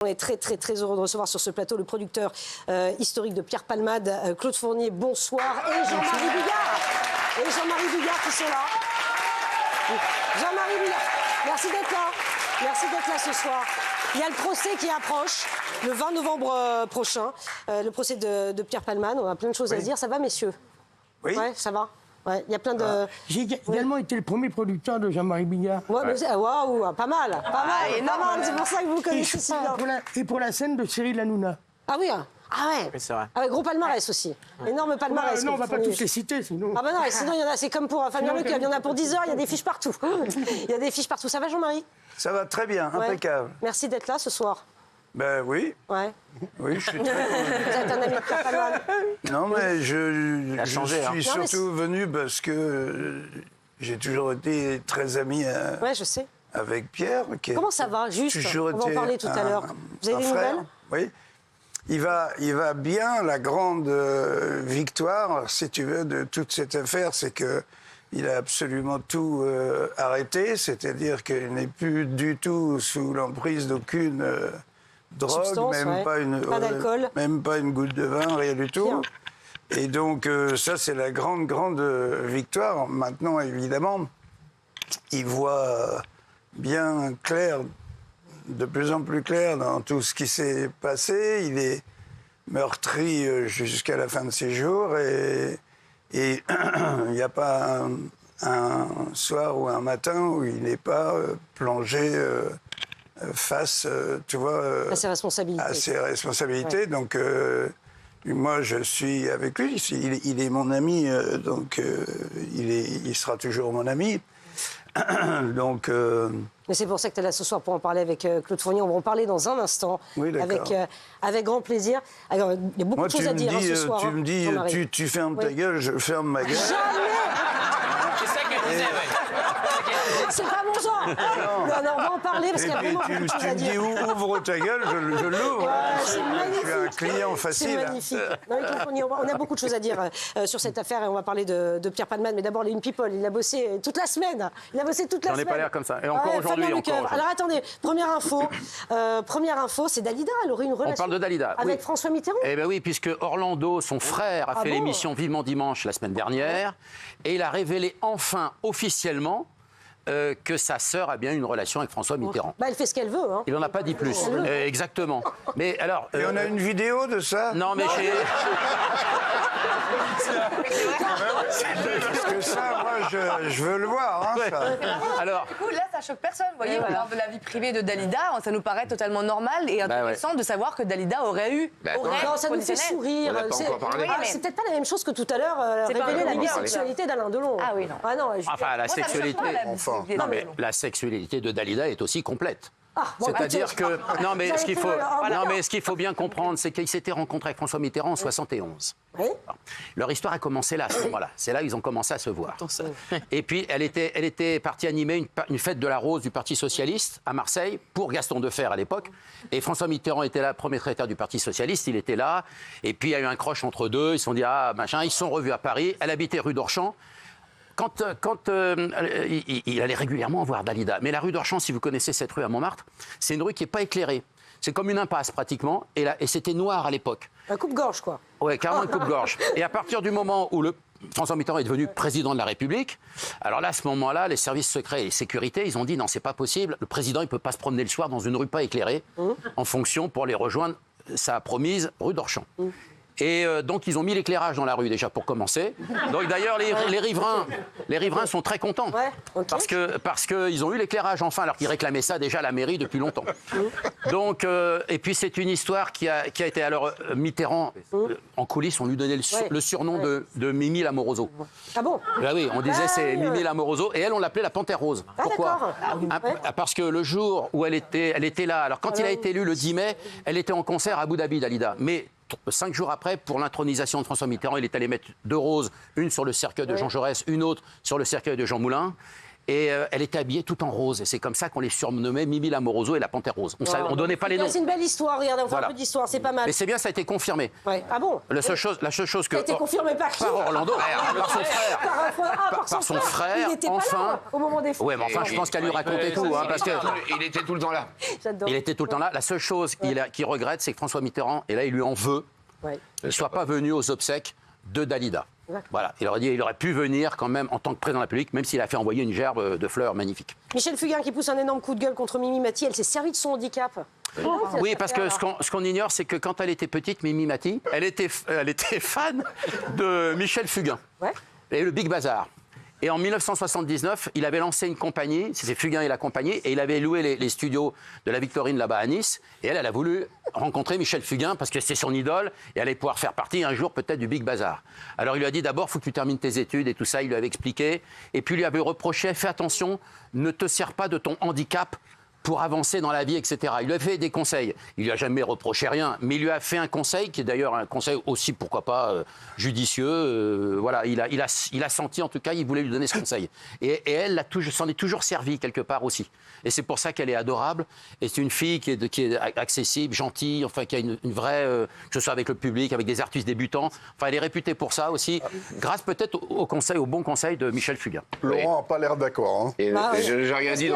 On est très heureux de recevoir sur ce plateau le producteur historique de Pierre Palmade, Claude Fournier, bonsoir, et Jean-Marie Bigard qui sont là. Jean-Marie Bigard, merci d'être là. Merci d'être là ce soir. Il y a le procès qui approche, le 20 novembre prochain, le procès de Pierre Palmade. On a plein de choses à se dire. Ça va, messieurs? Oui. Ouais, ça va. Ouais, il y a plein de... J'ai également été le premier producteur de Jean-Marie Bigard. Ouais, mais waouh, pas mal, c'est pour ça que vous connaissez si bien. Et pour la scène de Cyril Hanouna. Ah oui, oui, c'est vrai. Ah ouais, gros palmarès aussi. Énorme palmarès. Non, on ne va pas toutes les citer, sinon. Ah bah non, sinon, il y en a, c'est comme pour Fabien Leclerc, il y en a pour 10 heures, il y a des fiches partout. Il y a des fiches partout. Ça va, Jean-Marie? Ça va très bien, impeccable. Merci d'être là ce soir. Ben oui. Ouais. Oui, je suis très... Vous êtes un ami de Pierre Palmade? Non, mais je suis hein. surtout venu parce que j'ai toujours été très ami ouais, je sais. avec Pierre. Comment ça va, juste? On va en parler tout à l'heure. Vous avez des nouvelles? Oui. Il va bien. La grande victoire, si tu veux, de toute cette affaire, c'est qu'il a absolument tout arrêté, c'est-à-dire qu'il n'est plus du tout sous l'emprise d'aucune drogue, substance, pas d'alcool, même pas une goutte de vin, rien du tout. Bien. Et donc ça, c'est la grande victoire. Maintenant, évidemment, il voit bien clair, de plus en plus clair dans tout ce qui s'est passé. Il est meurtri jusqu'à la fin de ses jours et il n'y a pas un soir ou un matin où il n'est pas plongé face, tu vois, à ses responsabilités. À ses responsabilités. Ouais. Donc, moi, je suis avec lui. Il est mon ami, donc il sera toujours mon ami. Donc, mais c'est pour ça que tu es là ce soir pour en parler avec Claude Fournier. On va en parler dans un instant, oui, avec grand plaisir. Alors, il y a beaucoup de choses à dire ce soir. Tu me dis, tu fermes ta gueule, je ferme ma gueule. Jamais. C'est ça qu'elle disait, C'est pas mon genre. Non, on va en parler parce qu'il y a vraiment beaucoup de choses à dire. Tu me dis ouvre ta gueule, je l'ouvre. C'est magnifique. Je suis un client facile. C'est magnifique. On a beaucoup de choses à dire sur cette affaire et on va parler de Pierre Palmade. Mais d'abord, les In People, il a bossé toute la semaine. J'en ai pas l'air comme ça. Et encore aujourd'hui. Alors attendez, première info, c'est Dalida. Elle aurait une relation. On parle de Dalida. Avec François Mitterrand. Eh bien oui, puisque Orlando, son frère, a fait l'émission Vivement Dimanche la semaine dernière. Et il a révélé enfin, officiellement, que sa sœur a bien une relation avec François Mitterrand. Bah, elle fait ce qu'elle veut. Hein. Il n'en a pas dit plus. Exactement. Mais alors. Et on a une vidéo de ça? Non, mais chez. Parce que ça, moi, je veux le voir. Hein, ça. Alors. Du coup, là, ça choque personne. Vous voyez, on parle de la vie privée de Dalida. Ça nous paraît totalement normal et intéressant de savoir que Dalida aurait eu. Non, ça nous fait sourire. C'est peut-être pas la même chose que tout à l'heure révéler la bisexualité d'Alain Delon. Ah oui, non. Ah non. Enfin, la sexualité. Non, mais la sexualité de Dalida est aussi complète. C'est-à-dire que ce qu'il faut bien comprendre, c'est qu'ils s'étaient rencontrés avec François Mitterrand en 71. Oui. Leur histoire a commencé là, à ce moment-là. C'est là qu'ils ont commencé à se voir. Et puis, elle était partie animer une fête de la Rose du Parti Socialiste à Marseille, pour Gaston Defferre à l'époque. Et François Mitterrand était là, premier secrétaire du Parti Socialiste, il était là. Et puis, il y a eu un croche entre deux, ils se sont dit, ils se sont revus à Paris. Elle habitait rue d'Orchamps. Il allait régulièrement voir Dalida. Mais la rue d'Orchamps, si vous connaissez cette rue à Montmartre, c'est une rue qui n'est pas éclairée. C'est comme une impasse pratiquement. Et c'était noir à l'époque. Un coupe-gorge, quoi. Oui, carrément un coupe-gorge. Et à partir du moment où François Mitterrand est devenu président de la République, alors là, à ce moment-là, les services secrets et sécurité, ils ont dit non, c'est pas possible. Le président, il peut pas se promener le soir dans une rue pas éclairée, en fonction pour les rejoindre sa promise rue d'Orchamps. Et donc, ils ont mis l'éclairage dans la rue, déjà, pour commencer. Donc, d'ailleurs, les riverains sont très contents. Ouais, okay. Parce qu'ils ont eu l'éclairage, enfin, alors qu'ils réclamaient ça, déjà, à la mairie depuis longtemps. Donc, et puis, c'est une histoire qui a été... Alors, Mitterrand, en coulisses, on lui donnait le surnom de Mimi Lamoroso. Ah bon? Là, oui, on disait c'est Mimi Lamoroso. Et elle, on l'appelait la Panthère Rose. Pourquoi? Parce que le jour où elle était là... Alors, quand il a été élu le 10 mai, elle était en concert à Abu Dhabi, Dalida. Mais 5 jours après, pour l'intronisation de François Mitterrand, il est allé mettre 2 roses, une sur le cercueil de Jean Jaurès, une autre sur le cercueil de Jean Moulin. Et elle était habillée tout en rose. Et c'est comme ça qu'on les surnommait Mimi l'Amoroso et la Panthère Rose. On ne donnait pas les noms. C'est une belle histoire, regardez, on fait un peu d'histoire, c'est pas mal. Mais c'est bien, ça a été confirmé. Ouais. Ah bon? La seule chose que... Ça a été confirmé par qui? Par Orlando, par son frère. Par son frère. Il n'était enfin. Pas là, au moment des faits. Ouais, mais enfin, je pense qu'elle lui racontait tout. Parce que... Il était tout le temps là. J'adore. Il était tout le temps là. La seule chose qu'il regrette, c'est que François Mitterrand, et là, il lui en veut, ne soit pas venu aux obsèques de Dalida. Voilà, il aurait pu venir quand même en tant que président de la République, même s'il a fait envoyer une gerbe de fleurs magnifiques. Michel Fugain qui pousse un énorme coup de gueule contre Mimi Mati, elle s'est servie de son handicap. Oui, parce que ce qu'on ignore, c'est que quand elle était petite, Mimi Mati, elle était fan de Michel Fugain et le Big Bazar. Et en 1979, il avait lancé une compagnie, c'était Fugain et la compagnie, et il avait loué les studios de la Victorine là-bas à Nice. Et elle a voulu rencontrer Michel Fugain parce que c'est son idole et elle allait pouvoir faire partie un jour peut-être du Big Bazar. Alors il lui a dit d'abord, il faut que tu termines tes études et tout ça, il lui avait expliqué. Et puis il lui avait reproché, fais attention, ne te sers pas de ton handicap pour avancer dans la vie, etc. Il lui a fait des conseils. Il lui a jamais reproché rien, mais il lui a fait un conseil qui est d'ailleurs un conseil aussi, pourquoi pas, judicieux. Voilà, il a senti, en tout cas, il voulait lui donner ce conseil. Et elle s'en est toujours servi quelque part aussi. Et c'est pour ça qu'elle est adorable. Et c'est une fille qui est accessible, gentille, enfin qui a une vraie, que ce soit avec le public, avec des artistes débutants. Enfin, elle est réputée pour ça aussi, grâce peut-être au bon conseil de Michel Fugain. Laurent n'a pas l'air d'accord. Hein. J'ai rien dit.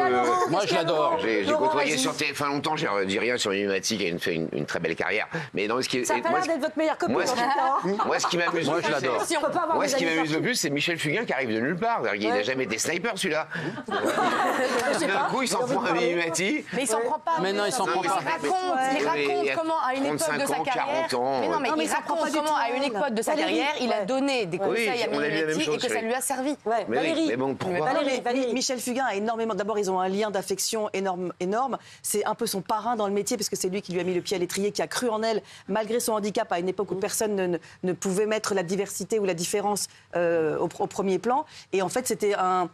Moi, je l'adore. J'ai côtoyé sur TF1 longtemps, j'ai dit rien sur Mimi Mati qui a fait une très belle carrière. Mais non, ce qui est, Ça a pas l'air d'être votre meilleure copine. moi, ce qui m'amuse Moi, je l'adore. le plus, c'est Michel Fugain qui arrive de nulle part. Il n'a jamais été sniper, celui-là. D'un coup, il s'en prend à Mimi Mati. Mais il s'en prend pas. Mais non, il s'en prend pas. Il raconte comment, à une époque de sa carrière. 40 ans. Mais non, mais il raconte comment, à une époque de sa carrière, il a donné des conseils à Mimi Mati et que ça lui a servi. Valérie. Mais bon, pourquoi Valérie, Michel Fugain a énormément. D'abord, ils ont un lien d'affection énorme. C'est un peu son parrain dans le métier, parce que c'est lui qui lui a mis le pied à l'étrier, qui a cru en elle, malgré son handicap, à une époque où personne ne pouvait mettre la diversité ou la différence au premier plan. Et en fait, c'était un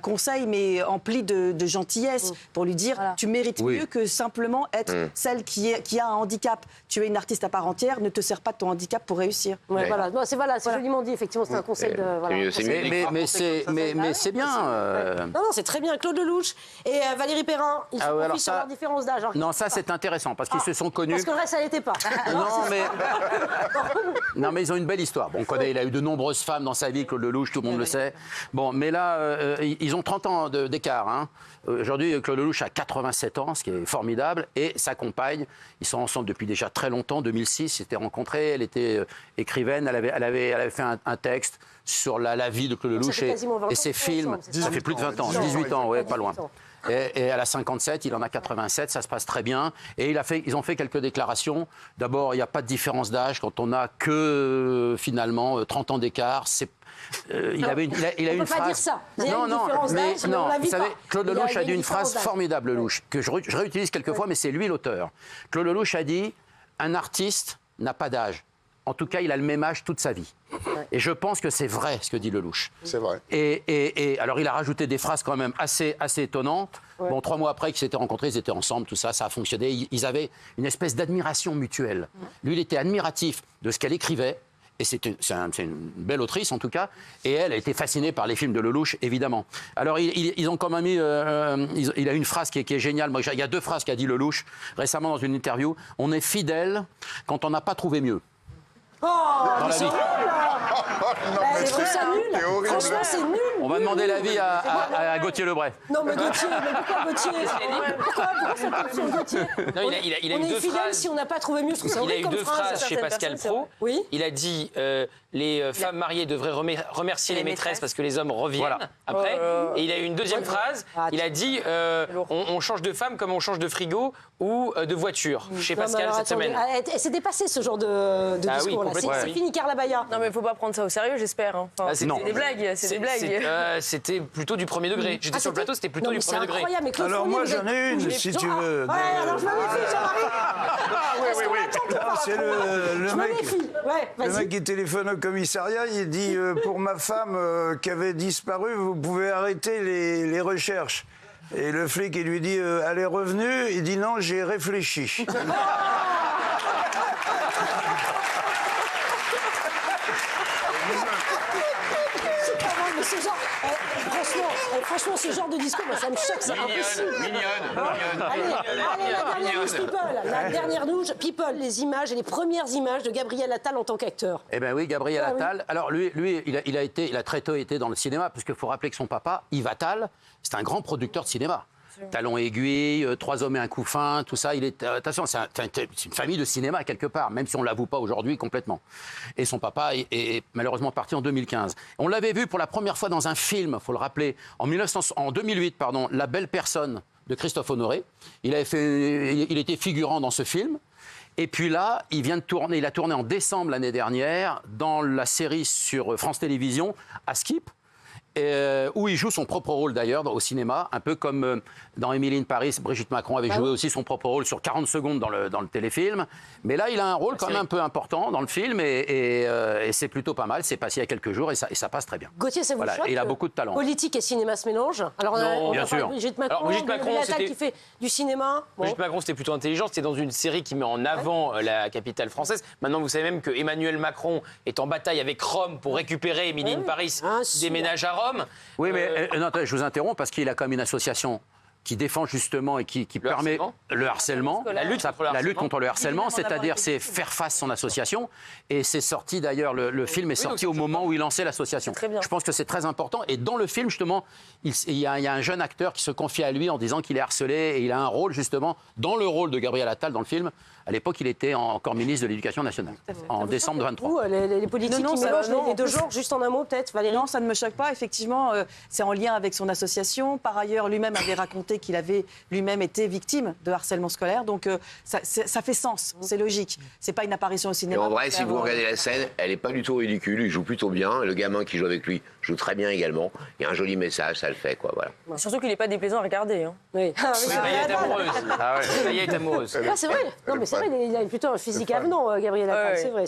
conseil, mais empli de gentillesse, pour lui dire tu mérites mieux que simplement être celle qui a un handicap. Tu es une artiste à part entière, ne te sers pas de ton handicap pour réussir. Voilà, c'est joliment dit, effectivement, c'est un conseil de. Voilà. Mais c'est bien. Non, c'est très bien. Claude Lelouch et Valérie Perrin, ils se confient sur leur différence d'âge. Non, ça c'est intéressant parce qu'ils se sont connus. Parce que le reste, ça n'était pas. Non, mais ils ont une belle histoire. Bon, on connaît, il a eu de nombreuses femmes dans sa vie, Claude Lelouch, tout le monde le sait. Bon, mais là, ils ont 30 ans d'écart. Hein. Aujourd'hui, Claude Lelouch a 87 ans, ce qui est formidable, et sa compagne, ils sont ensemble depuis déjà très longtemps. 2006, ils s'étaient rencontrés, elle était écrivaine, elle avait fait un texte sur la vie de Claude Lelouch et ses films. Ça fait plus de 20 ans, 18 ans, ouais, pas loin. Et elle a 57, il en a 87, ça se passe très bien. Et ils ont fait quelques déclarations. D'abord, il n'y a pas de différence d'âge quand on n'a que, finalement, 30 ans d'écart. Il a une phrase. Pas dire ça. Vous savez, Claude Lelouch a dit une phrase formidable, Lelouch, que je réutilise quelquefois, mais c'est lui l'auteur. Claude Lelouch a dit un artiste n'a pas d'âge. En tout cas, il a le même âge toute sa vie. Et je pense que c'est vrai ce que dit Lelouch. C'est vrai. Et alors, il a rajouté des phrases quand même assez étonnantes. Bon, 3 mois après qu'ils s'étaient rencontrés, ils étaient ensemble, tout ça, ça a fonctionné. Ils avaient une espèce d'admiration mutuelle. Lui, il était admiratif de ce qu'elle écrivait. Et c'est une belle autrice, en tout cas. Et elle a été fascinée par les films de Lelouch, évidemment. Alors, ils ont quand même mis... il a une phrase qui est géniale. Moi, il y a 2 phrases qu'a dit Lelouch récemment dans une interview. On est fidèle quand on n'a pas trouvé mieux. Dans la vie. Je trouve ça nul. Franchement, c'est nul. On va demander l'avis à Gauthier Lebray. Non, mais Gauthier, pourquoi Gauthier? Pourquoi cette option Gauthier? Non, il a on eu est 2 fidèle phrases. si on n'a pas trouvé mieux. Je trouve ça Il a eu horrible 2 comme phrase. phrases chez Pascal Praud. Oui. Il a dit les femmes mariées devraient remercier les maîtresses parce que les hommes reviennent Voilà. après. Et il a eu une deuxième phrase. Il a dit on change de femme comme on change de frigo ou de voiture chez Pascal cette semaine. C'est dépassé ce genre de discours là. complètement. C'est fini, Carla Baya. Non, mais il faut pas prendre ça au sérieux, j'espère. Enfin, c'est des blagues. C'était plutôt du premier degré. J'étais sur le plateau, c'était plutôt du premier degré. C'est incroyable. Mais Claude Alors Fournier, moi vous êtes- j'en ai une, si tu veux. Ouais, alors je me méfie, Jean-Marie. C'est le Je me mec. méfie. Ouais, Le vas-y. mec qui téléphone au commissariat, il dit pour ma femme qui avait disparu, vous pouvez arrêter les recherches. Et le flic, il lui dit elle est revenue. Il dit non, j'ai réfléchi. mais ce genre, franchement, ce genre de discours, moi, ça me choque, c'est impossible. Allez, la dernière news people. La dernière news people, les images et les premières images de Gabriel Attal en tant qu'acteur. Eh bien oui, Gabriel Attal. Alors lui, il a très tôt été dans le cinéma, parce qu'il faut rappeler que son papa, Yves Attal, c'est un grand producteur de cinéma. Talons aiguilles, 3 hommes et un couffin, tout ça. Attention, c'est une famille de cinéma quelque part, même si on ne l'avoue pas aujourd'hui complètement. Et son papa est malheureusement parti en 2015. On l'avait vu pour la première fois dans un film, il faut le rappeler, en 2008, La belle personne de Christophe Honoré. Il était figurant dans ce film. Et puis là, il a tourné en décembre l'année dernière dans la série sur France Télévisions, à Skip. Où il joue son propre rôle d'ailleurs au cinéma, un peu comme dans Emily in Paris, Brigitte Macron avait joué aussi son propre rôle sur 40 secondes dans le téléfilm. Mais là, il a un rôle quand même un peu important dans le film et c'est plutôt pas mal. C'est passé il y a quelques jours et ça passe très bien. Gauthier, ça vous choque? Il a beaucoup de talent. Politique et cinéma se mélangent. Alors, non, bien sûr. Brigitte Macron, Attal qui fait du cinéma. Brigitte Macron, c'était plutôt intelligent. C'était dans une série qui met en avant la capitale française. Maintenant, vous savez même que Emmanuel Macron est en bataille avec Rome pour récupérer Emily in Paris, déménage à Rome. Oui, mais non, je vous interromps parce qu'il a comme une association qui défend justement et qui permet le harcèlement, la lutte contre le harcèlement, c'est-à-dire c'est faire face son association. Et c'est sorti d'ailleurs, le film est sorti au moment où il lançait l'association. Je pense que c'est très important. Et dans le film, justement, il y a un jeune acteur qui se confie à lui en disant qu'il est harcelé et il a un rôle justement, dans le rôle de Gabriel Attal dans le film. À l'époque, il était encore ministre de l'Éducation nationale, en décembre 23. Les politiques qui mélangent les deux genres, juste en un mot peut-être, Valérie? Non, ça ne me choque pas. Effectivement, c'est en lien avec son association. Par ailleurs, lui-même avait raconté qu'il avait lui-même été victime de harcèlement scolaire. Donc, ça fait sens, c'est logique. C'est pas une apparition au cinéma. Et en vrai, si vous regardez la scène, elle n'est pas du tout ridicule. Il joue plutôt bien. Le gamin qui joue avec lui joue très bien également. Il y a un joli message, ça le fait, quoi. Voilà. Surtout qu'il n'est pas déplaisant à regarder. Hein. Oui. Maya est amoureuse. Maya est amoureuse. C'est vrai. Non, mais c'est vrai, il a plutôt un physique avenant, Gabriel Attal. C'est vrai.